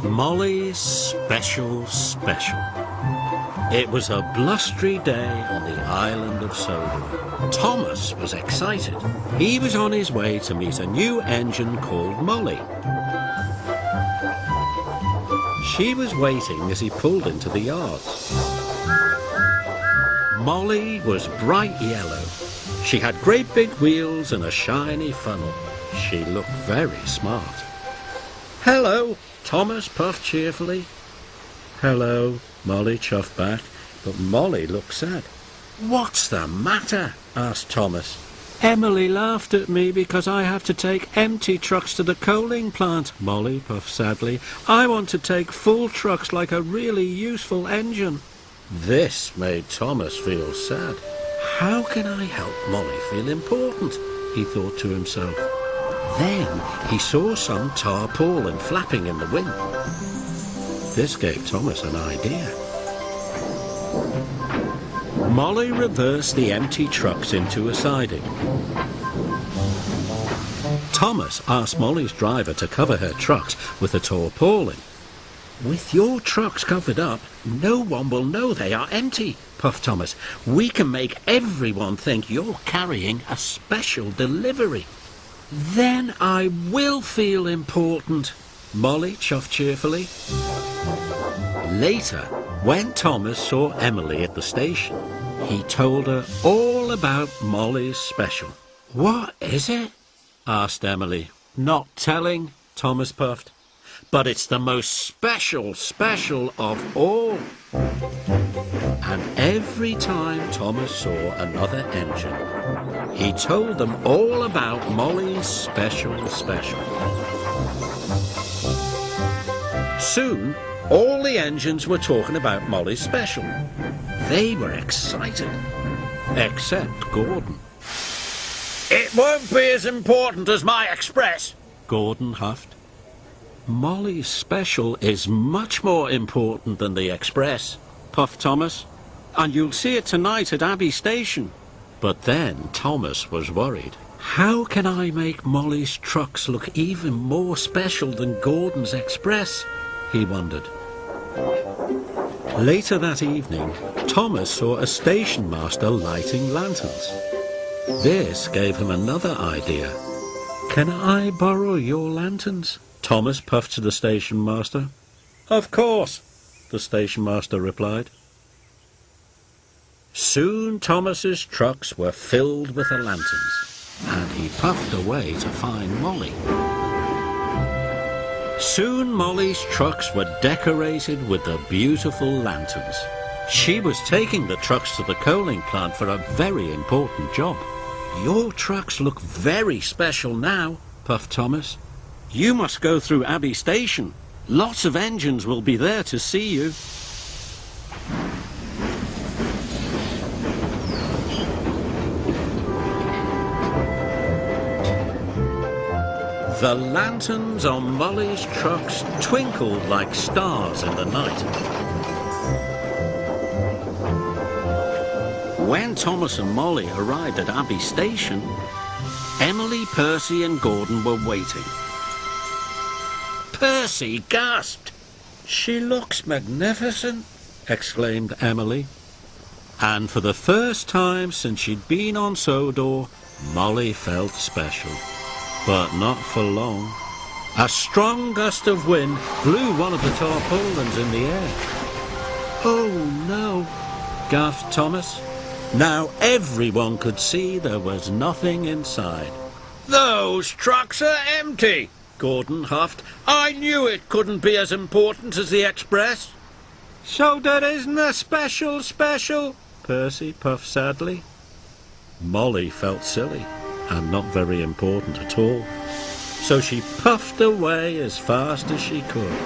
Molly's special. It was a blustery day on the Island of Sodor. Thomas was excited. He was on his way to meet a new engine called Molly. She was waiting as he pulled into the yard. Molly was bright yellow. She had great big wheels and a shiny funnel. She looked very smart. "Hello," Thomas puffed cheerfully. "Hello," Molly chuffed back, but Molly looked sad. "What's the matter?" asked Thomas. "Emily laughed at me because I have to take empty trucks to the coaling plant," Molly puffed sadly. "I want to take full trucks like a really useful engine." This made Thomas feel sad. "How can I help Molly feel important?" he thought to himself. Then he saw some tarpaulin flapping in the wind. This gave Thomas an idea. Molly reversed the empty trucks into a siding. Thomas asked Molly's driver to cover her trucks with a tarpaulin. "With your trucks covered up, no one will know they are empty," puffed Thomas. "We can make everyone think you're carrying a special delivery." "Then I will feel important," Molly chuffed cheerfully. Later, when Thomas saw Emily at the station, he told her all about Molly's special. "What is it?" asked Emily. "Not telling," Thomas puffed. "But it's the most special of all." And every time Thomas saw another engine, he told them all about Molly's special. Soon, all the engines were talking about Molly's special. They were excited, except Gordon. "It won't be as important as my express," Gordon huffed. "Molly's special is much more important than the express," puffed Thomas. "And you'll see it tonight at Abbey Station." But then Thomas was worried. How can I make Molly's trucks look even more special than Gordon's express? He wondered. Later that evening, Thomas saw a station master lighting lanterns. This gave him another idea. "Can I borrow your lanterns?" Thomas puffed to the station master. "Of course," the station master replied. Soon Thomas's trucks were filled with the lanterns, and he puffed away to find Molly. Soon Molly's trucks were decorated with the beautiful lanterns. She was taking the trucks to the coaling plant for a very important job. "Your trucks look very special now," puffed Thomas. "You must go through Abbey Station. Lots of engines will be there to see you." The lanterns on Molly's trucks twinkled like stars in the night. When Thomas and Molly arrived at Abbey Station, Emily, Percy and Gordon were waiting. Percy gasped. "She looks magnificent," exclaimed Emily. And for the first time since she'd been on Sodor, Molly felt special. But not for long. A strong gust of wind blew one of the tarpaulins in the air. "Oh no," gasped Thomas. Now everyone could see there was nothing inside. "Those trucks are empty," Gordon huffed. "I knew it couldn't be as important as the express." "So there isn't a special," Percy puffed sadly. Molly felt silly and not very important at all, so she puffed away as fast as she could.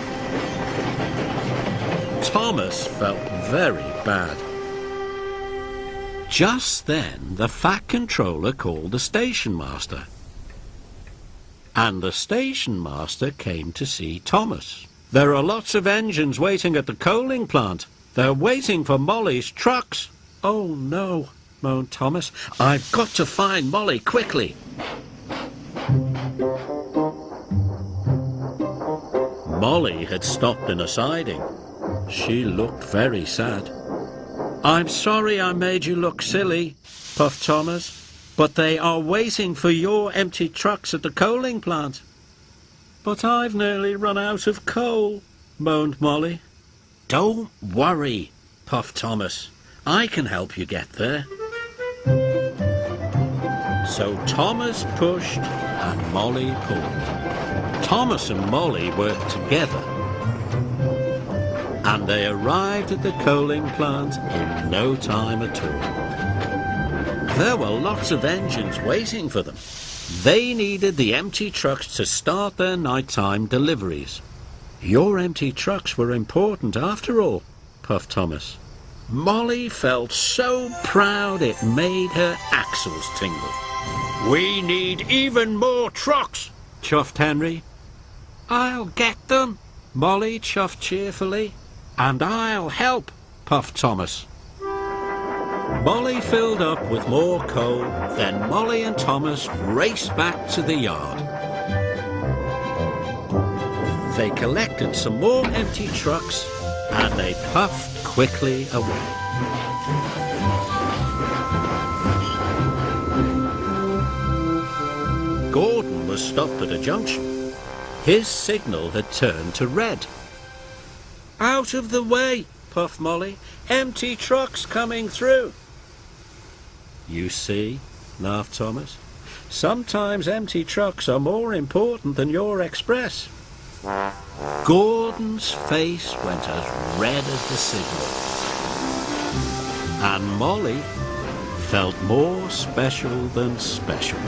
Thomas felt very bad. Just then the Fat Controller called the station master. And the station master came to see Thomas. "There are lots of engines waiting at the coaling plant. They're waiting for Molly's trucks." "Oh no," moaned Thomas. "I've got to find Molly quickly." Molly had stopped in a siding. She looked very sad. "I'm sorry I made you look silly," puffed Thomas, "but they are waiting for your empty trucks at the coaling plant." "But I've nearly run out of coal," moaned Molly. "Don't worry," puffed Thomas. "I can help you get there." So Thomas pushed and Molly pulled. Thomas and Molly worked together, and they arrived at the coaling plant in no time at all. There were lots of engines waiting for them. They needed the empty trucks to start their nighttime deliveries. "Your empty trucks were important after all," puffed Thomas. Molly felt so proud it made her axles tingle. "We need even more trucks," chuffed Henry. "I'll get them," Molly chuffed cheerfully. "And I'll help," puffed Thomas. Molly filled up with more coal, then Molly and Thomas raced back to the yard. They collected some more empty trucks and they puffed quickly away. Gordon was stopped at a junction. His signal had turned to red. "Out of the way," puffed Molly. "Empty trucks coming through." "You see," laughed Thomas, "sometimes empty trucks are more important than your express." Gordon's face went as red as the signal, and Molly felt more special than special.